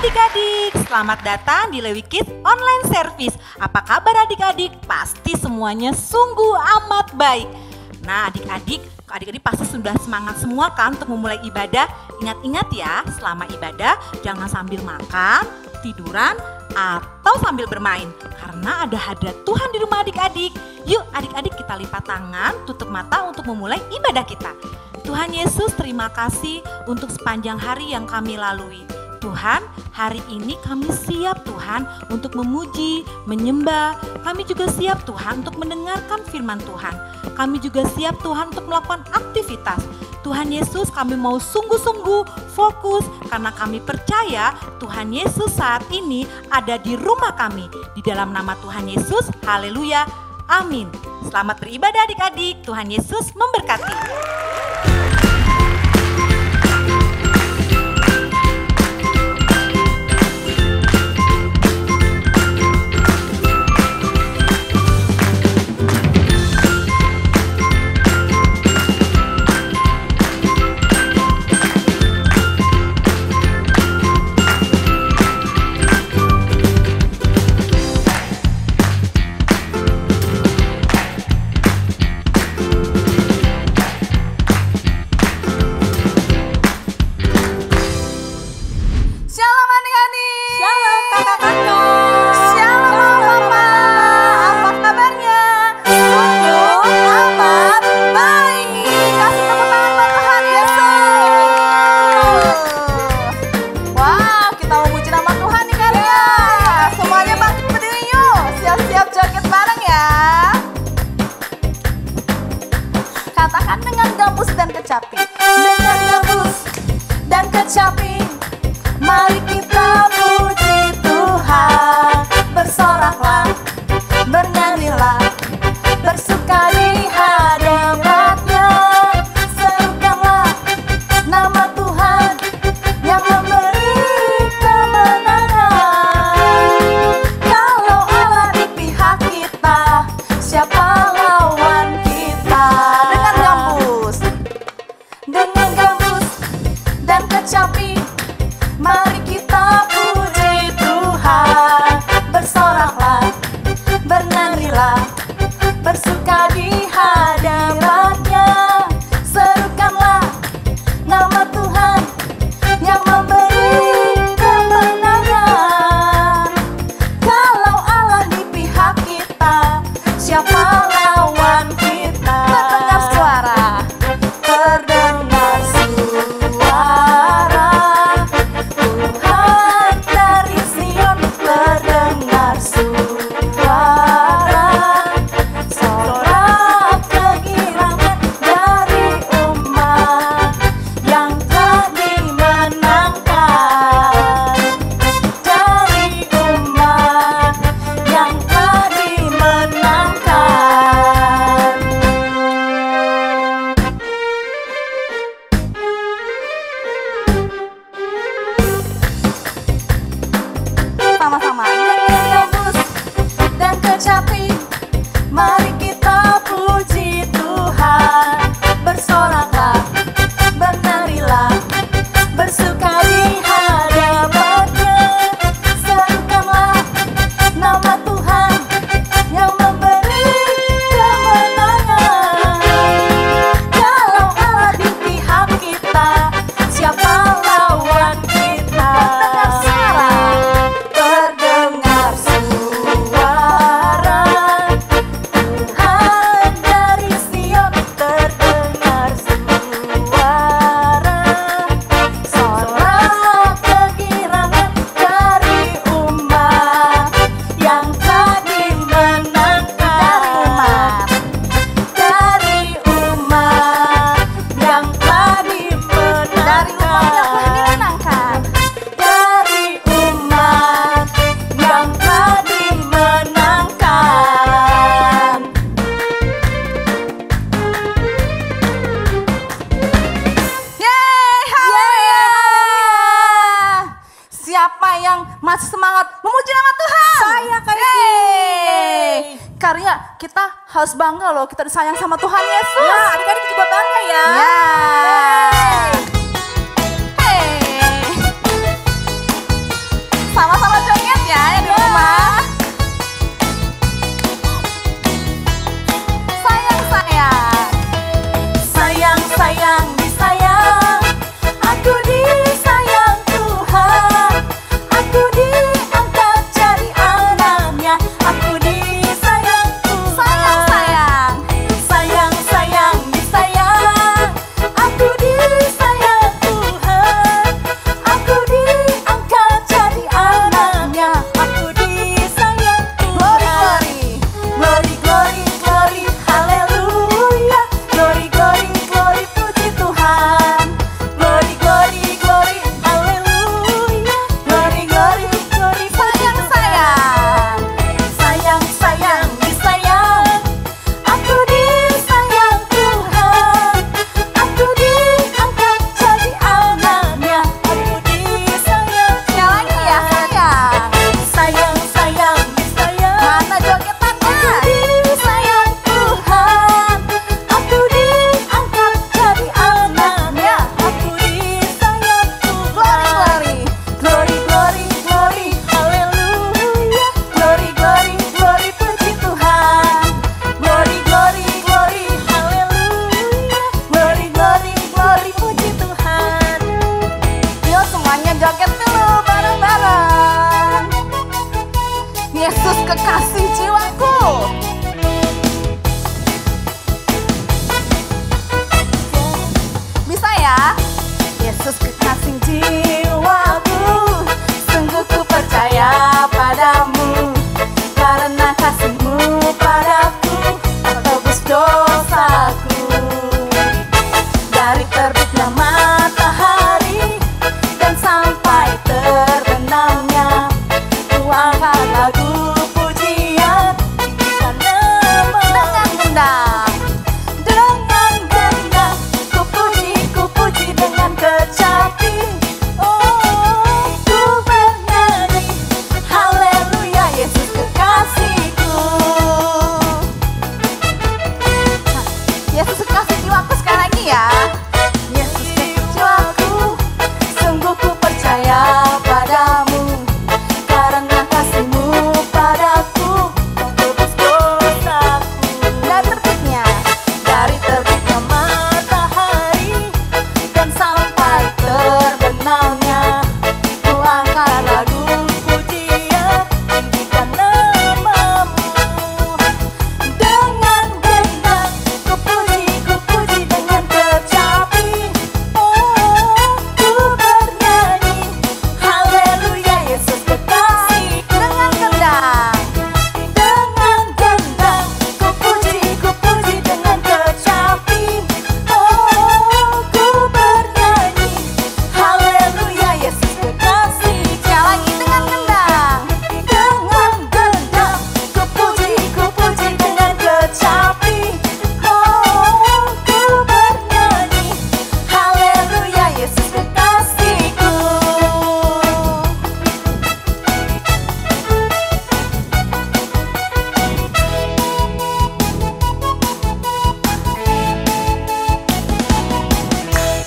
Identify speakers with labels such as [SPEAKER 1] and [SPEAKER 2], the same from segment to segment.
[SPEAKER 1] Adik-adik, selamat datang di Lewi Kids Online Service. Apa kabar adik-adik? Pasti semuanya sungguh amat baik. Nah adik-adik pasti sudah semangat semua kan untuk memulai ibadah. Ingat-ingat ya, selama ibadah jangan sambil makan, tiduran, atau sambil bermain. Karena ada hadirat Tuhan di rumah adik-adik. Yuk adik-adik kita lipat tangan, tutup mata untuk memulai ibadah kita. Tuhan Yesus, terima kasih untuk sepanjang hari yang kami lalui. Tuhan, hari ini kami siap Tuhan untuk memuji, menyembah. Kami juga siap Tuhan untuk mendengarkan firman Tuhan. Kami juga siap Tuhan untuk melakukan aktivitas. Tuhan Yesus, kami mau sungguh-sungguh fokus karena kami percaya Tuhan Yesus saat ini ada di rumah kami. Di dalam nama Tuhan Yesus, haleluya, amin. Selamat beribadah adik-adik, Tuhan Yesus memberkati.
[SPEAKER 2] Katakan dengan gambus dan kecapi. Dengan gambus dan kecapi, mari kita puji Tuhan. Bersoraklah, bernyanyilah, bersuka di hadapan-Nya. Serukanlah nama Tuhan yang memberi kemenangan. Kalau Allah di pihak kita, siapa lawan kita? Dengan gambus dan kecapi, mari kita puji Tuhan. Bersoraklah, bernyanyilah, bersuka di hadapan-Nya. Serukanlah nama Tuhan yang memberi kemenangan. Kalau Allah di pihak kita, siapa lawan kita? Terdengar suara, terdengar suara masih semangat memuji nama Tuhan.
[SPEAKER 1] Saya Kak
[SPEAKER 2] Yeay. Karya kita harus bangga loh, kita disayang sama Tuhan Yesus.
[SPEAKER 1] Ya, adik-adik juga bangga ya.
[SPEAKER 2] Yeay. Hey. Sama-sama joget ya di rumah. Sayang-sayang. Sayang-sayang disayang. Aku disayang Tuhan. Aku diangkat jadi anaknya. Aku disayang Tuhan. Sayang-sayang. Sayang-sayang disayang. Aku disayang Tuhan. Aku diangkat jadi anaknya. Aku disayang Tuhan. Glory, glory, glory, haleluya. Glory, glory, glory, puji Tuhan. Glory, glory, glory, haleluya. Glory, glory, glory, sayang-sayang. Sayang-sayang disayang. Aku disayang Tuhan. Aku diangkat jadi anaknya. Aku disayang. Sekali lagi ya, sayang. Sayang-sayang disayang. Mana jogetannya? Aku disayang Tuhan. Aku diangkat jadi anaknya. Aku disayang Tuhan. Glory, glory, glory, haleluya. Glory, glory, glory, puji Tuhan. Glory, glory, glory, haleluya. Glory, glory, glory, puji Tuhan. Yuk semuanya joget dulu bareng-bareng. Yesus kekasih jiwaku. Bisa ya? Yesus kekasih jiwaku, sungguh ku percaya padamu, karena kasih-Mu padaku telah tebus dosaku. Dari terbitnya matahari dan sampai terbenamnya, ku angkat lagu pujian tinggikan nama. Dengan gendang, dengan gendang, ku puji dengan kecapi. Oh, ku bernyanyi, haleluya, Yesus kekasihku. Yesus kekasih jiwaku sekali lagi ya. Yesus kekasih jiwaku, sungguh ku percaya padamu, karena kasih-Mu padaku telah tebus dosaku. Dari terbitnya matahari dan sampai terbenamnya, ku angkat lagu pujian tinggikan nama-Mu. Dengan gendang ku puji dengan kecapi. Oh, ku bernyanyi, haleluya, Yesus kekasihku. Dengan gendang ku puji dengan kecapi. Oh, ku bernyanyi, haleluya, Yesus kekasihku. Sekali lagi dengan gendang. Dengan gendang ku puji dengan kecapi. Oh, ku bernyanyi, haleluya, Yesus kekasihku.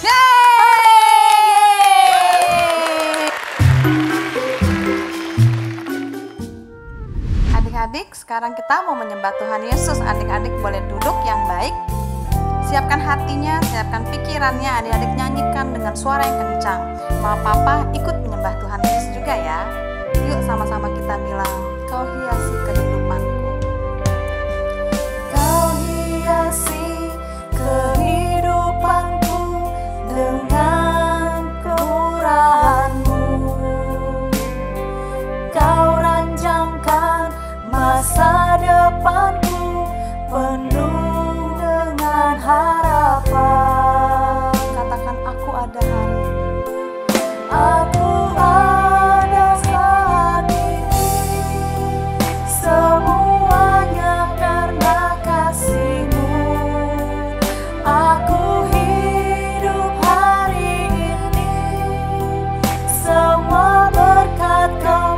[SPEAKER 2] Yeay! Adik-adik, sekarang kita mau menyembah Tuhan Yesus. Adik-adik boleh duduk yang baik. Siapkan hatinya, siapkan pikirannya. Adik-adik nyanyikan dengan suara yang kencang. Mama Papa ikut menyembah Tuhan Yesus juga ya. Yuk sama-sama kita bilang, Kau hiasi kehidupanku. Kau hiasi kehidupanku dengan kemurahan-Mu. Kau ranjangkan masa depanku penuh dengan harapan. Katakan, aku ada hari ini. Aku ada saat ini. Semuanya karena kasih-Mu. Aku hidup hari ini. Semua berkat Kau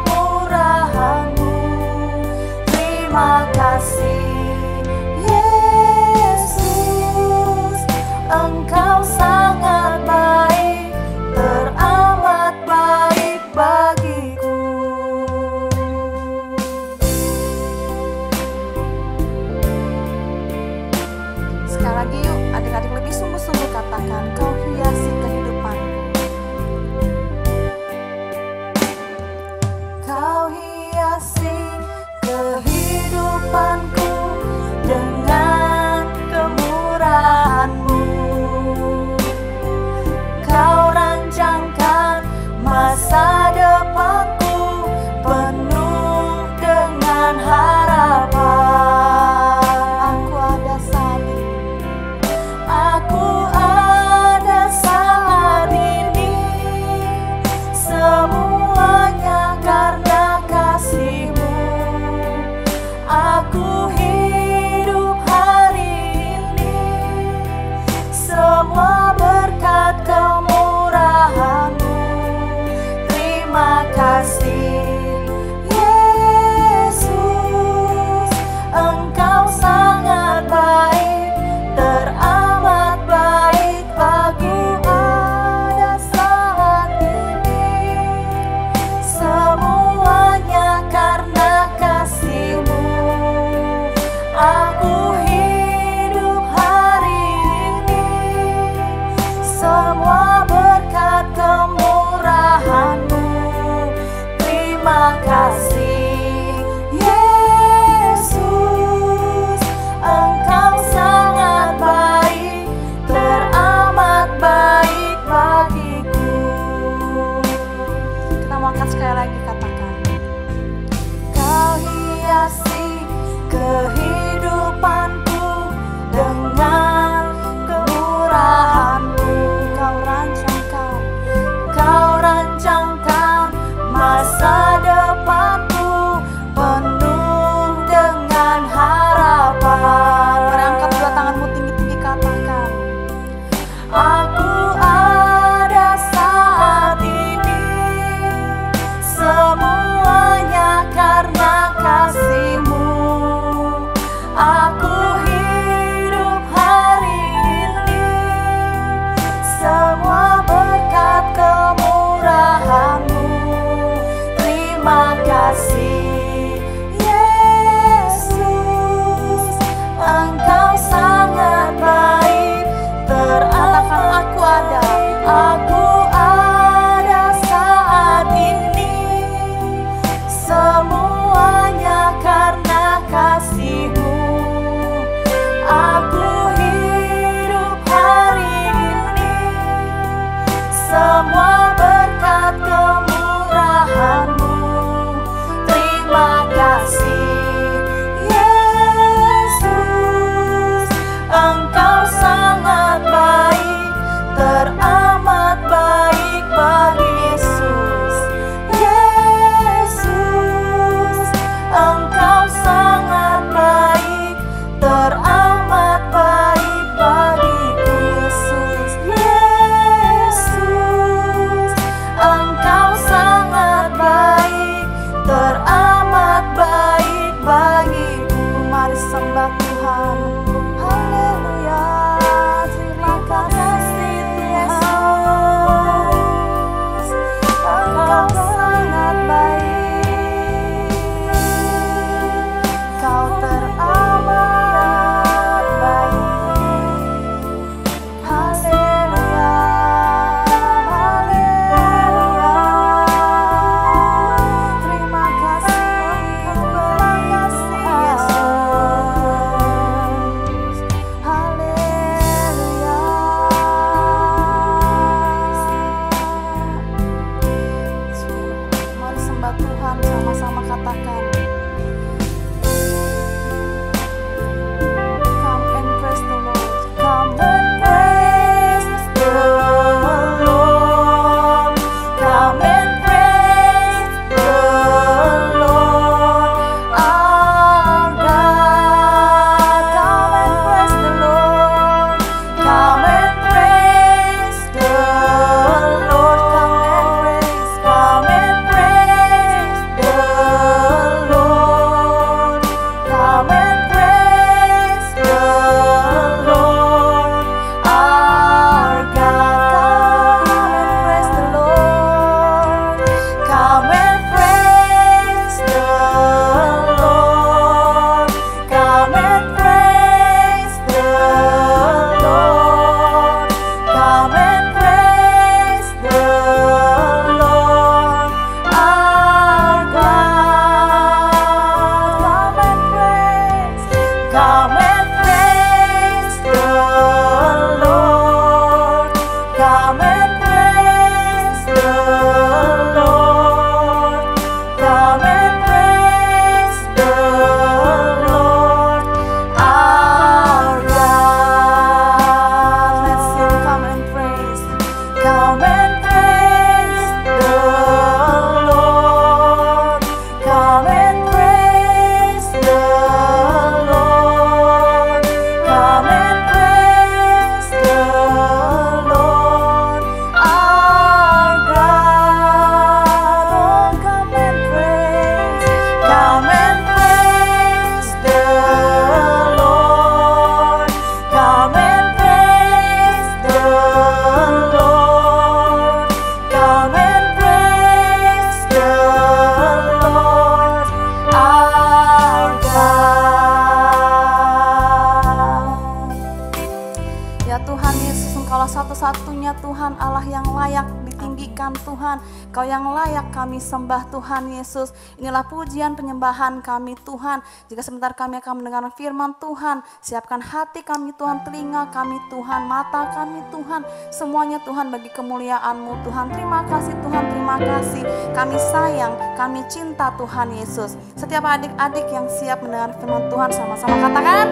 [SPEAKER 2] tinggikan Tuhan. Kau yang layak kami sembah Tuhan Yesus. Inilah pujian penyembahan kami Tuhan. Jika sebentar kami akan mendengar firman Tuhan, siapkan hati kami Tuhan, telinga kami Tuhan, mata kami Tuhan, semuanya Tuhan bagi kemuliaan-Mu Tuhan. Terima kasih Tuhan, terima kasih. Kami sayang, kami cinta Tuhan Yesus. Setiap adik-adik yang siap mendengar firman Tuhan, sama-sama katakan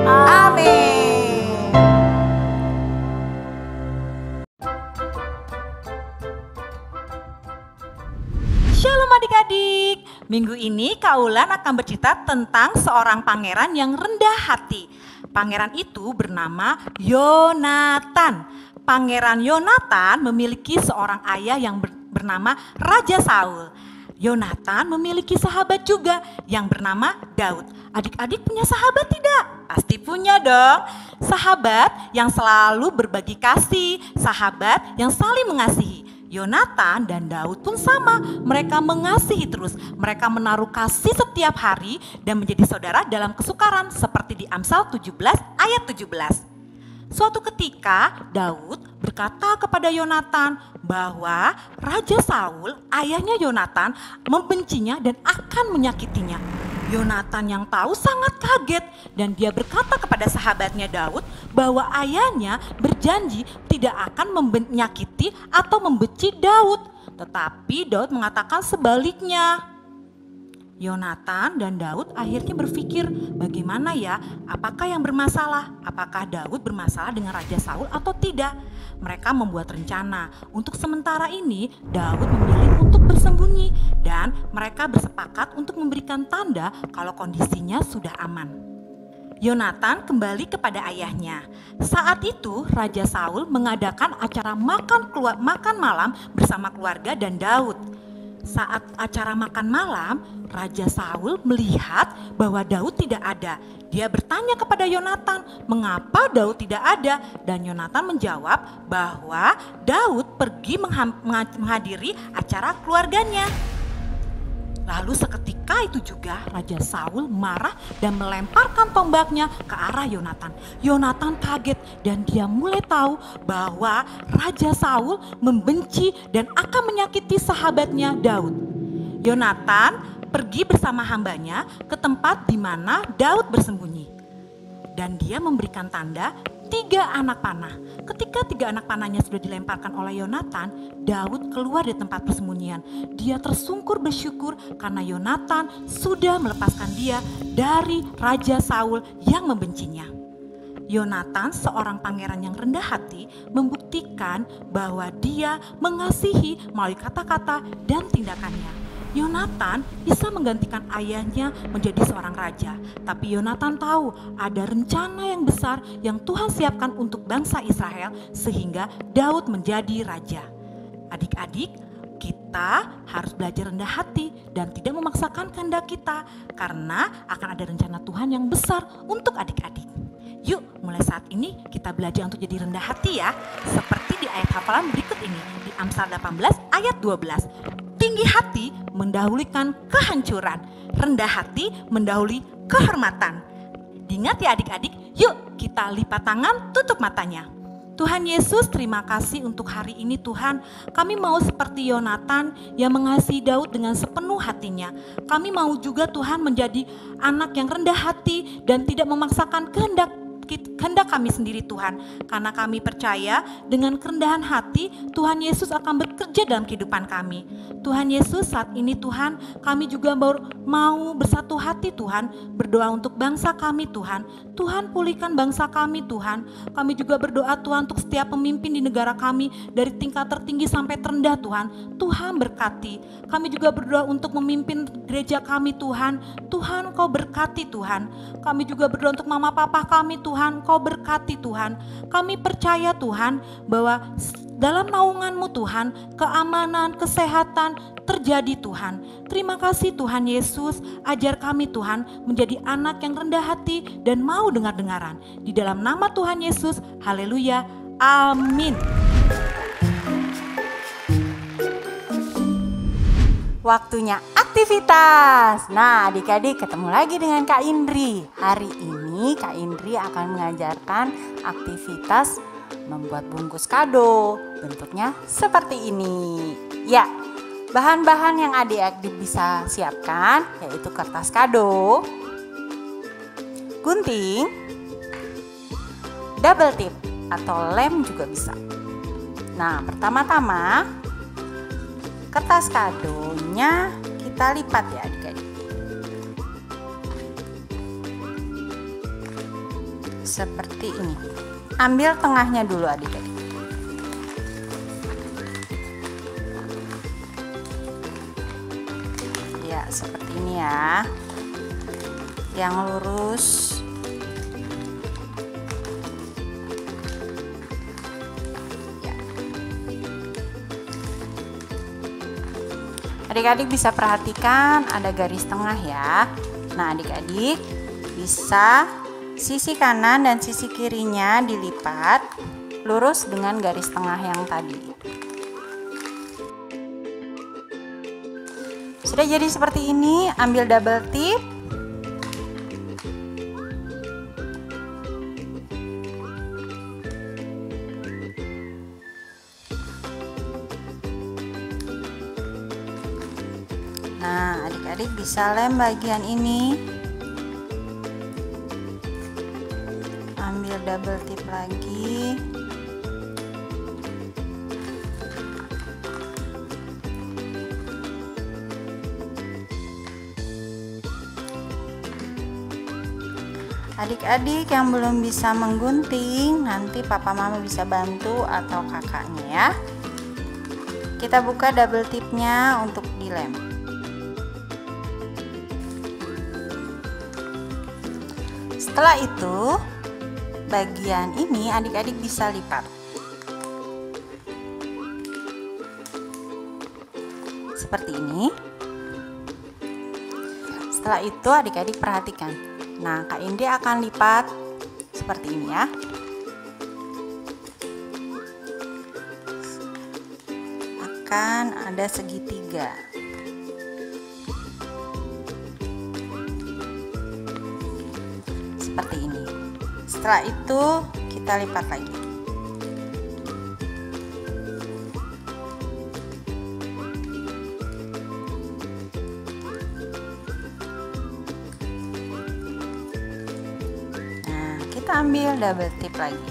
[SPEAKER 2] amin.
[SPEAKER 1] Shalom adik-adik, minggu ini Kak Ulan akan bercerita tentang seorang pangeran yang rendah hati. Pangeran itu bernama Yonatan. Pangeran Yonatan memiliki seorang ayah yang bernama Raja Saul. Yonatan memiliki sahabat juga yang bernama Daud. Adik-adik punya sahabat tidak? Pasti punya dong. Sahabat yang selalu berbagi kasih, sahabat yang saling mengasihi. Yonatan dan Daud pun sama, mereka mengasihi terus, mereka menaruh kasih setiap hari dan menjadi saudara dalam kesukaran seperti di Amsal 17 ayat 17. Suatu ketika Daud berkata kepada Yonatan bahwa Raja Saul, ayahnya Yonatan, membencinya dan akan menyakitinya. Yonatan yang tahu sangat kaget dan dia berkata kepada sahabatnya Daud bahwa ayahnya berjanji tidak akan menyakiti atau membenci Daud. Tetapi Daud mengatakan sebaliknya. Yonatan dan Daud akhirnya berpikir bagaimana ya, apakah yang bermasalah? Apakah Daud bermasalah dengan Raja Saul atau tidak? Mereka membuat rencana. Untuk sementara ini Daud memilih untuk bersembunyi dan mereka bersepakat untuk memberikan tanda kalau kondisinya sudah aman. Yonatan kembali kepada ayahnya. Saat itu Raja Saul mengadakan acara makan malam bersama keluarga dan Daud. Saat acara makan malam, Raja Saul melihat bahwa Daud tidak ada. Dia bertanya kepada Yonatan, mengapa Daud tidak ada? Dan Yonatan menjawab bahwa Daud pergi menghadiri acara keluarganya. Lalu seketika itu juga Raja Saul marah dan melemparkan tombaknya ke arah Yonatan. Yonatan kaget dan dia mulai tahu bahwa Raja Saul membenci dan akan menyakiti sahabatnya Daud. Yonatan pergi bersama hambanya ke tempat di mana Daud bersembunyi. Dan dia memberikan tanda 3 anak panah. Ketika 3 anak panahnya sudah dilemparkan oleh Yonatan, Daud keluar dari tempat persembunyian. Dia tersungkur bersyukur karena Yonatan sudah melepaskan dia dari Raja Saul yang membencinya. Yonatan, seorang pangeran yang rendah hati, membuktikan bahwa dia mengasihi melalui kata-kata dan tindakannya. Yonatan bisa menggantikan ayahnya menjadi seorang raja. Tapi Yonatan tahu ada rencana yang besar yang Tuhan siapkan untuk bangsa Israel sehingga Daud menjadi raja. Adik-adik, kita harus belajar rendah hati dan tidak memaksakan kehendak kita karena akan ada rencana Tuhan yang besar untuk adik-adik. Yuk, mulai saat ini kita belajar untuk jadi rendah hati ya. Seperti di ayat hafalan berikut ini di Amsal 18 ayat 12. Tinggi hati mendahulukan kehancuran, rendah hati mendahului kehormatan. Diingat ya adik-adik, yuk kita lipat tangan, tutup matanya. Tuhan Yesus, terima kasih untuk hari ini Tuhan. Kami mau seperti Yonatan yang mengasihi Daud dengan sepenuh hatinya. Kami mau juga Tuhan menjadi anak yang rendah hati dan tidak memaksakan kehendak kami sendiri Tuhan. Karena kami percaya dengan kerendahan hati Tuhan Yesus akan bekerja dalam kehidupan kami. Tuhan Yesus, saat ini Tuhan, kami juga mau bersatu hati Tuhan, berdoa untuk bangsa kami Tuhan. Tuhan, pulihkan bangsa kami Tuhan. Kami juga berdoa Tuhan untuk setiap pemimpin di negara kami, dari tingkat tertinggi sampai terendah Tuhan. Tuhan berkati. Kami juga berdoa untuk memimpin gereja kami Tuhan. Tuhan, Kau berkati Tuhan. Kami juga berdoa untuk mama papa kami Tuhan, Kau berkati Tuhan. Kami percaya Tuhan bahwa dalam naungan-Mu Tuhan, keamanan, kesehatan terjadi Tuhan. Terima kasih Tuhan Yesus, ajar kami Tuhan menjadi anak yang rendah hati dan mau dengar-dengaran. Di dalam nama Tuhan Yesus, haleluya, amin.
[SPEAKER 2] Waktunya aktivitas. Nah, adik-adik ketemu lagi dengan Kak Indri. Hari ini Kak Indri akan mengajarkan aktivitas membuat bungkus kado. Bentuknya seperti ini. Ya, bahan-bahan yang adik-adik bisa siapkan yaitu kertas kado, gunting, double tip atau lem juga bisa. Nah, pertama-tama kertas kadonya kita lipat ya adik-adik. Seperti ini. Ambil tengahnya dulu adik-adik. Ya, seperti ini ya. Yang lurus. Ya. Adik-adik bisa perhatikan ada garis tengah ya. Nah, adik-adik bisa sisi kanan dan sisi kirinya dilipat lurus dengan garis tengah yang tadi. Sudah jadi seperti ini, ambil double tip. Nah, adik-adik bisa lem bagian ini. Ambil double tip lagi. Adik-adik yang belum bisa menggunting, nanti papa mama bisa bantu atau kakaknya ya. Kita buka double tipnya untuk dilem. Setelah itu, bagian ini adik-adik bisa lipat. Seperti ini. Setelah itu adik-adik perhatikan. Nah, Kak Indi akan lipat seperti ini ya. Akan ada segitiga. Seperti ini. Setelah itu kita lipat lagi. Nah, kita ambil double tip lagi.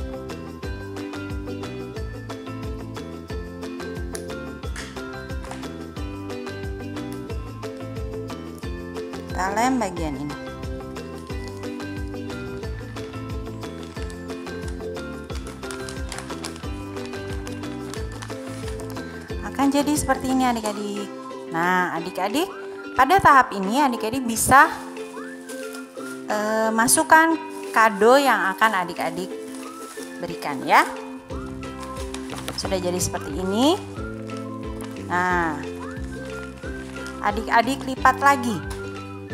[SPEAKER 2] Kita lem bagian ini. Akan jadi seperti ini adik-adik. Nah, adik-adik pada tahap ini adik-adik bisa masukkan kado yang akan adik-adik berikan ya. Sudah jadi seperti ini. Nah, adik-adik lipat lagi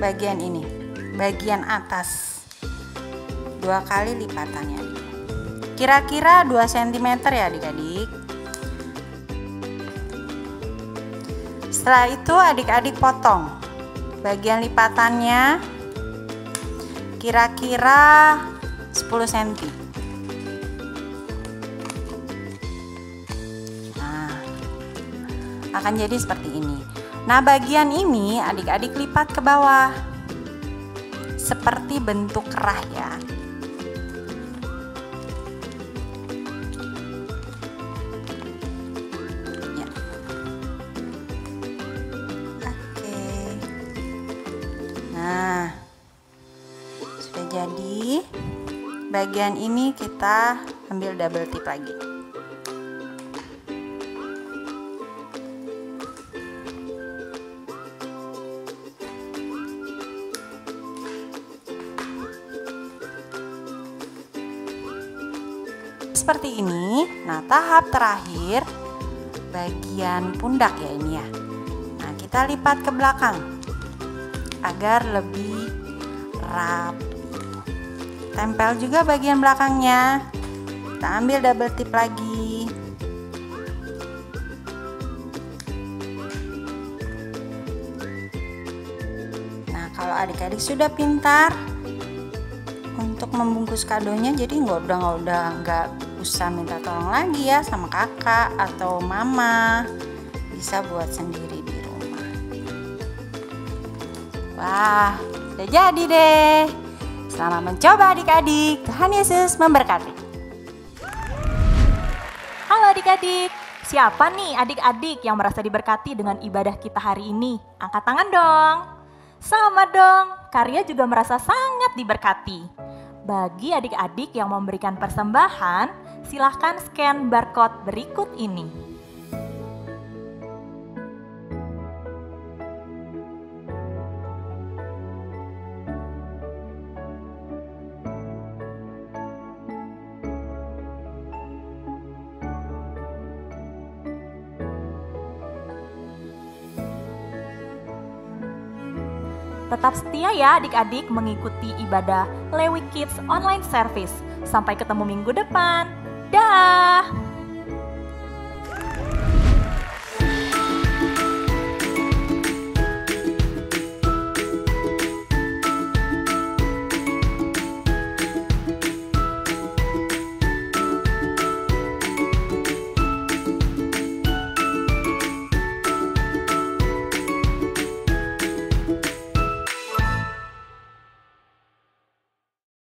[SPEAKER 2] bagian ini, bagian atas 2 kali lipatannya. Kira-kira 2 cm ya adik-adik. Setelah itu adik-adik potong bagian lipatannya kira-kira 10 cm. Nah, akan jadi seperti ini. Nah, bagian ini adik-adik lipat ke bawah seperti bentuk kerah ya. Nah, sudah jadi. Bagian ini kita ambil double tip lagi. Seperti ini. Nah, tahap terakhir bagian pundak ya ini ya. Nah, kita lipat ke belakang agar lebih rapi. Tempel juga bagian belakangnya. Kita ambil double tip lagi. Nah, kalau adik-adik sudah pintar untuk membungkus kadonya, jadi nggak usah minta tolong lagi ya sama kakak atau mama. Bisa buat sendiri di rumah. Wah, udah jadi deh. Selamat mencoba adik-adik. Tuhan Yesus memberkati.
[SPEAKER 1] Halo adik-adik, siapa nih adik-adik yang merasa diberkati dengan ibadah kita hari ini? Angkat tangan dong. Sama dong, Karya juga merasa sangat diberkati. Bagi adik-adik yang memberikan persembahan, silahkan scan barcode berikut ini. Tetap setia ya adik-adik mengikuti ibadah Lewi Kids Online Service. Sampai ketemu minggu depan. Dah.